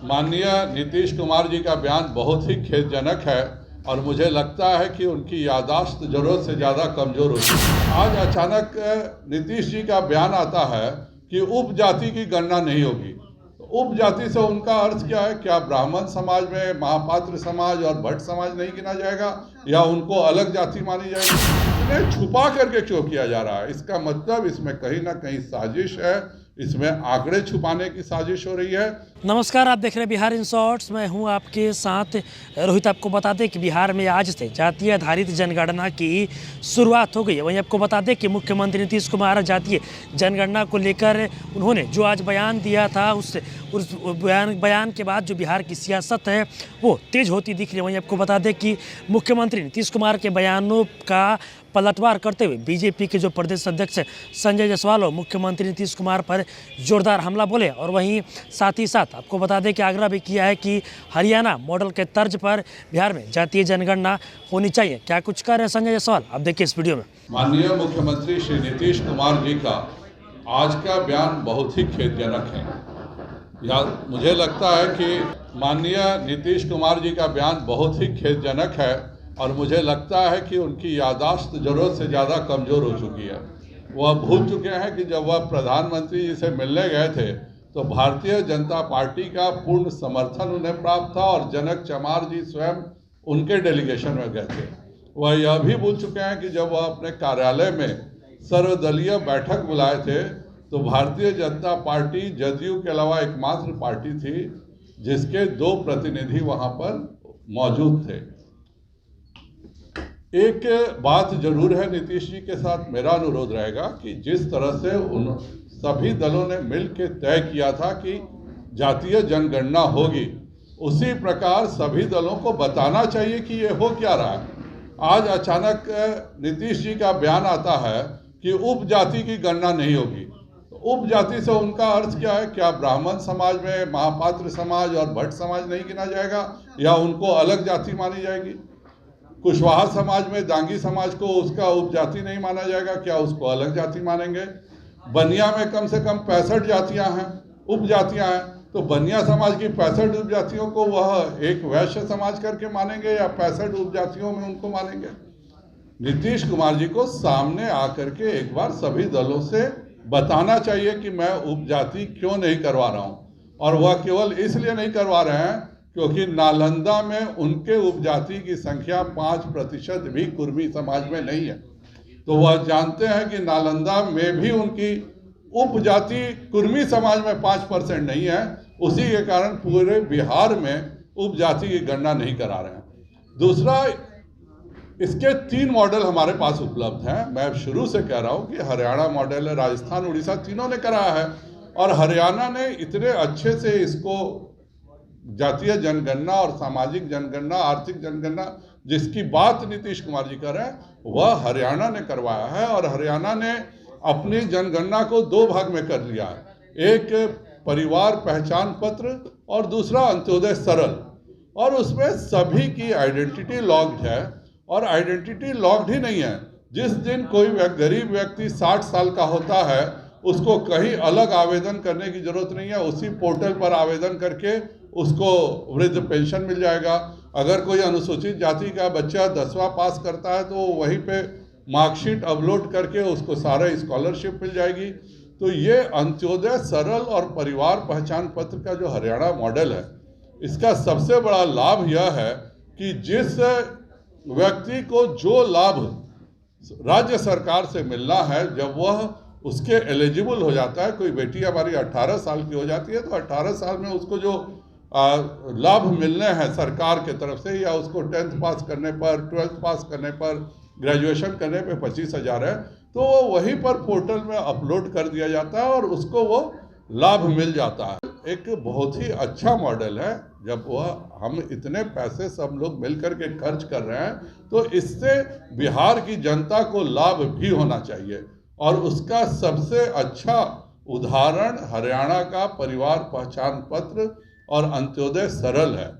माननीय नीतीश कुमार जी का बयान बहुत ही खेदजनक है और मुझे लगता है कि उनकी याददाश्त जरूरत से ज़्यादा कमज़ोर हो चुकी है। आज अचानक नीतीश जी का बयान आता है कि उपजाति की गणना नहीं होगी। तो उपजाति से उनका अर्थ क्या है? क्या ब्राह्मण समाज में महापात्र समाज और भट्ट समाज नहीं गिना जाएगा या उनको अलग जाति मानी जाएगी? इन्हें छुपा करके क्यों किया जा रहा है? इसका मतलब इसमें कहीं ना कहीं साजिश है, इसमें आंकड़े छुपाने की साजिश हो रही है। नमस्कार, आप देख रहे हैं बिहार इन शॉर्ट्स। मैं हूं आपके साथ रोहित। आपको बता दें कि बिहार में आज से जातीय आधारित जनगणना की शुरुआत हो गई है। वहीं आपको बता दें कि मुख्यमंत्री नीतीश कुमार जातीय जनगणना को लेकर उन्होंने जो आज बयान दिया था उस बयान के बाद जो बिहार की सियासत है वो तेज होती दिख रही है। वहीं आपको बता दें कि मुख्यमंत्री नीतीश कुमार के बयानों का पलटवार करते हुए बीजेपी के जो प्रदेश अध्यक्ष संजय जायसवाल और मुख्यमंत्री नीतीश कुमार पर जोरदार हमला बोले। और वहीं साथ ही साथ आपको बता दें कि आग्रह भी किया है कि हरियाणा मॉडल के तर्ज पर बिहार में जातीय जनगणना होनी चाहिए। क्या कुछ कह रहे हैं संजय जायसवाल, आप देखिए इस वीडियो में। माननीय मुख्यमंत्री श्री नीतीश कुमार जी का आज का बयान बहुत ही खेदजनक है। मुझे लगता है कि माननीय नीतीश कुमार जी का बयान बहुत ही खेदजनक है और मुझे लगता है कि उनकी याददाश्त ज़रूरत से ज़्यादा कमज़ोर हो चुकी है। वह भूल चुके हैं कि जब वह प्रधानमंत्री जी से मिलने गए थे तो भारतीय जनता पार्टी का पूर्ण समर्थन उन्हें प्राप्त था और जनक चमार जी स्वयं उनके डेलीगेशन में गए थे। वह यह भी भूल चुके हैं कि जब वह अपने कार्यालय में सर्वदलीय बैठक बुलाए थे तो भारतीय जनता पार्टी जदयू के अलावा एकमात्र पार्टी थी जिसके 2 प्रतिनिधि वहाँ पर मौजूद थे। एक बात जरूर है, नीतीश जी के साथ मेरा अनुरोध रहेगा कि जिस तरह से उन सभी दलों ने मिल के तय किया था कि जातीय जनगणना होगी, उसी प्रकार सभी दलों को बताना चाहिए कि ये हो क्या रहा है। आज अचानक नीतीश जी का बयान आता है कि उपजाति की गणना नहीं होगी। तो उपजाति से उनका अर्थ क्या है? क्या ब्राह्मण समाज में महापात्र समाज और भट्ट समाज नहीं गिना जाएगा या उनको अलग जाति मानी जाएगी? कुशवाहा समाज में दांगी समाज को उसका उपजाति नहीं माना जाएगा, क्या उसको अलग जाति मानेंगे? बनिया में कम से कम 65 जातियां हैं, उपजातियां हैं, तो बनिया समाज की 65 उपजातियों को वह एक वैश्य समाज करके मानेंगे या 65 उपजातियों में उनको मानेंगे? नीतीश कुमार जी को सामने आकर के एक बार सभी दलों से बताना चाहिए कि मैं उपजाति क्यों नहीं करवा रहा हूँ। और वह केवल इसलिए नहीं करवा रहे हैं क्योंकि नालंदा में उनके उपजाति की संख्या 5% भी कुर्मी समाज में नहीं है। तो वह जानते हैं कि नालंदा में भी उनकी उपजाति कुर्मी समाज में 5% नहीं है। उसी के कारण पूरे बिहार में उपजाति की गणना नहीं करा रहे हैं। दूसरा, इसके 3 मॉडल हमारे पास उपलब्ध हैं। मैं शुरू से कह रहा हूँ कि हरियाणा मॉडल है, राजस्थान, उड़ीसा, तीनों ने कराया है। और हरियाणा ने इतने अच्छे से इसको जातीय जनगणना और सामाजिक जनगणना, आर्थिक जनगणना जिसकी बात नीतीश कुमार जी कर रहे हैं, वह हरियाणा ने करवाया है। और हरियाणा ने अपनी जनगणना को 2 भाग में कर लिया है, एक परिवार पहचान पत्र और दूसरा अंत्योदय सरल। और उसमें सभी की आइडेंटिटी लॉग्ड है। और आइडेंटिटी लॉग्ड ही नहीं है, जिस दिन कोई गरीब व्यक्ति 60 साल का होता है उसको कहीं अलग आवेदन करने की जरूरत नहीं है, उसी पोर्टल पर आवेदन करके उसको वृद्ध पेंशन मिल जाएगा। अगर कोई अनुसूचित जाति का बच्चा 10वां पास करता है तो वहीं पे मार्कशीट अपलोड करके उसको सारा स्कॉलरशिप मिल जाएगी। तो ये अंत्योदय सरल और परिवार पहचान पत्र का जो हरियाणा मॉडल है, इसका सबसे बड़ा लाभ यह है कि जिस व्यक्ति को जो लाभ राज्य सरकार से मिलना है, जब वह उसके एलिजिबल हो जाता है, कोई बेटी हमारी 18 साल की हो जाती है तो 18 साल में उसको जो लाभ मिलने हैं सरकार के तरफ से, या उसको 10th पास करने पर, 12th पास करने पर, ग्रेजुएशन करने पे 25,000 है, तो वो वहीं पर पोर्टल में अपलोड कर दिया जाता है और उसको वो लाभ मिल जाता है। एक बहुत ही अच्छा मॉडल है। जब वह हम इतने पैसे सब लोग मिलकर के खर्च कर रहे हैं तो इससे बिहार की जनता को लाभ भी होना चाहिए। और उसका सबसे अच्छा उदाहरण हरियाणा का परिवार पहचान पत्र और अंत्योदय सरल है।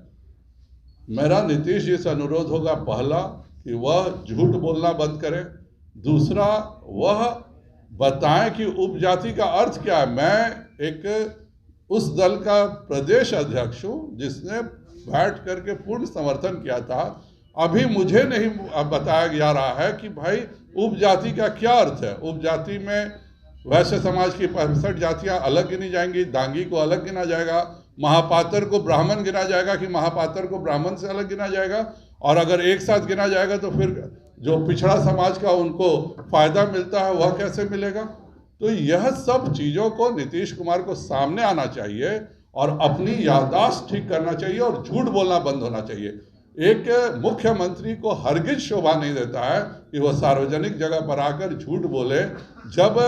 मेरा नीतीश जी से अनुरोध होगा, पहला कि वह झूठ बोलना बंद करें, दूसरा वह बताएं कि उपजाति का अर्थ क्या है। मैं एक उस दल का प्रदेश अध्यक्ष हूँ जिसने बैठ करके पूर्ण समर्थन किया था। अभी मुझे नहीं बताया जा रहा है कि भाई उपजाति का क्या अर्थ है। उपजाति में वैश्य समाज की 65 जातियां अलग गिनी जाएंगी, दांगी को अलग गिना जाएगा, महापात्र को ब्राह्मण गिना जाएगा कि महापात्र को ब्राह्मण से अलग गिना जाएगा, और अगर एक साथ गिना जाएगा तो फिर जो पिछड़ा समाज का उनको फायदा मिलता है वह कैसे मिलेगा। तो यह सब चीज़ों को नीतीश कुमार को सामने आना चाहिए और अपनी याददाश्त ठीक करना चाहिए और झूठ बोलना बंद होना चाहिए। एक मुख्यमंत्री को हरगिज शोभा नहीं देता है कि वह सार्वजनिक जगह पर आकर झूठ बोले। जब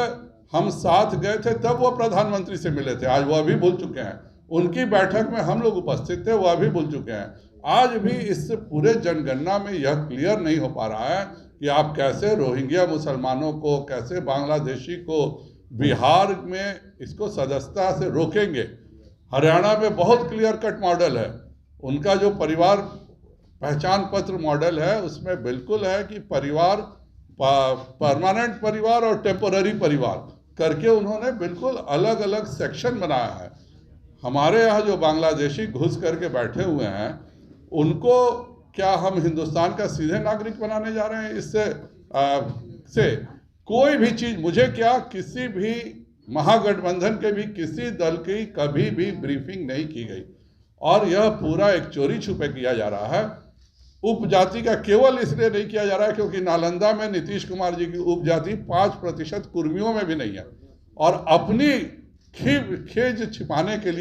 हम साथ गए थे तब वो प्रधानमंत्री से मिले थे, आज वह भी भूल चुके हैं। उनकी बैठक में हम लोग उपस्थित थे, वह भी भूल चुके हैं। आज भी इस पूरे जनगणना में यह क्लियर नहीं हो पा रहा है कि आप कैसे रोहिंग्या मुसलमानों को, कैसे बांग्लादेशी को बिहार में इसको सदस्यता से रोकेंगे। हरियाणा में बहुत क्लियर कट मॉडल है, उनका जो परिवार पहचान पत्र मॉडल है उसमें बिल्कुल है कि परिवार, परमानेंट परिवार और टेम्पोररी परिवार करके उन्होंने बिल्कुल अलग अलग सेक्शन बनाया है। हमारे यहाँ जो बांग्लादेशी घुस करके बैठे हुए हैं उनको क्या हम हिंदुस्तान का सीधे नागरिक बनाने जा रहे हैं? इससे कोई भी चीज़, मुझे क्या, किसी भी महागठबंधन के भी किसी दल की कभी भी ब्रीफिंग नहीं की गई और यह पूरा एक चोरी छुपे किया जा रहा है। उपजाति का केवल इसलिए नहीं किया जा रहा है क्योंकि नालंदा में नीतीश कुमार जी की उपजाति 5% कुर्मियों में भी नहीं है, और अपनी खींच छिपाने के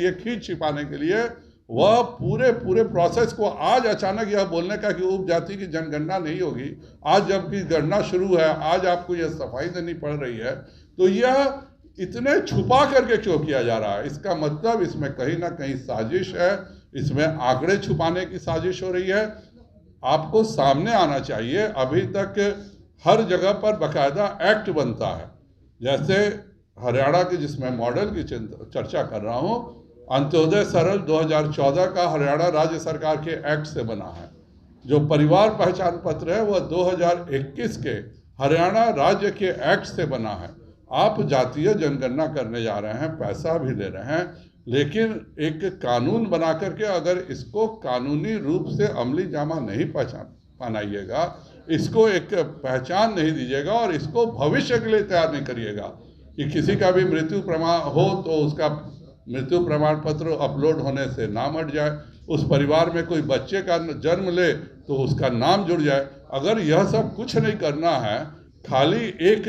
लिए वह पूरे प्रोसेस को आज अचानक यह बोलने का कि उपजाति की जनगणना नहीं होगी, आज जबकि गणना शुरू है, आज आपको यह सफाई देनी पड़ रही है, तो यह इतने छुपा करके क्यों किया जा रहा है? इसका मतलब इसमें कहीं ना कहीं साजिश है, इसमें आंकड़े छुपाने की साजिश हो रही है। आपको सामने आना चाहिए। अभी तक हर जगह पर बाकायदा एक्ट बनता है, जैसे हरियाणा के जिसमें मॉडल की चर्चा कर रहा हूँ, अंत्योदय सरल 2014 का हरियाणा राज्य सरकार के एक्ट से बना है। जो परिवार पहचान पत्र है वह 2021 के हरियाणा राज्य के एक्ट से बना है। आप जातीय जनगणना करने जा रहे हैं, पैसा भी ले रहे हैं, लेकिन एक कानून बना करके अगर इसको कानूनी रूप से अमली जामा नहीं बनाइएगा, इसको एक पहचान नहीं दीजिएगा और इसको भविष्य के लिए तैयार नहीं करिएगा कि किसी का भी मृत्यु प्रमाण हो तो उसका मृत्यु प्रमाण पत्र अपलोड होने से नाम हट जाए, उस परिवार में कोई बच्चे का जन्म ले तो उसका नाम जुड़ जाए। अगर यह सब कुछ नहीं करना है, खाली एक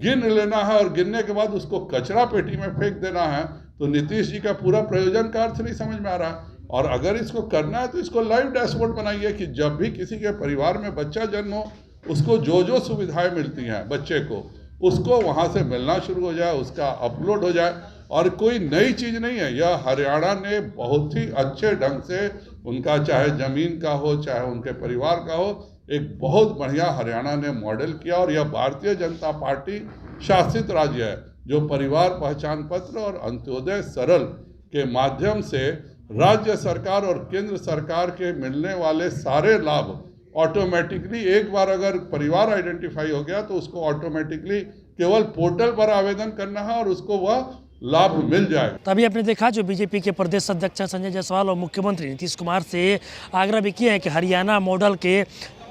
गिन लेना है और गिनने के बाद उसको कचरा पेटी में फेंक देना है, तो नीतीश जी का पूरा प्रयोजन का अर्थ नहीं समझ में आ रहा। और अगर इसको करना है तो इसको लाइव डैशबोर्ड बनाइए कि जब भी किसी के परिवार में बच्चा जन्म हो, उसको जो जो सुविधाएं मिलती हैं बच्चे को, उसको वहां से मिलना शुरू हो जाए, उसका अपलोड हो जाए। और कोई नई चीज़ नहीं है, यह हरियाणा ने बहुत ही अच्छे ढंग से, उनका चाहे ज़मीन का हो चाहे उनके परिवार का हो, एक बहुत बढ़िया हरियाणा ने मॉडल किया। और यह भारतीय जनता पार्टी शासित राज्य है जो परिवार पहचान पत्र और अंत्योदय सरल के माध्यम से राज्य सरकार और केंद्र सरकार के मिलने वाले सारे लाभ ऑटोमेटिकली, एक बार अगर परिवार आइडेंटिफाई हो गया तो उसको ऑटोमेटिकली केवल पोर्टल पर आवेदन करना है और उसको वह लाभ मिल जाएगा। तभी आपने देखा जो बीजेपी के प्रदेश अध्यक्ष संजय जायसवाल और मुख्यमंत्री नीतीश कुमार से आग्रह भी किया है कि हरियाणा मॉडल के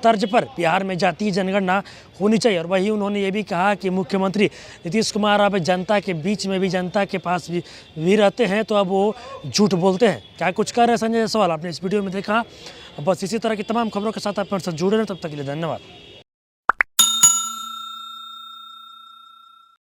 तर्ज पर बिहार में जातीय जनगणना होनी चाहिए। और वहीं उन्होंने ये भी कहा कि मुख्यमंत्री नीतीश कुमार अब जनता के बीच में भी, जनता के पास भी रहते हैं, तो अब वो झूठ बोलते हैं। क्या कुछ कर रहे हैं संजय जायसवाल, आपने इस वीडियो में देखा। बस इसी तरह की तमाम खबरों के साथ आप मेरे साथ जुड़े रहें, तब तक के लिए धन्यवाद।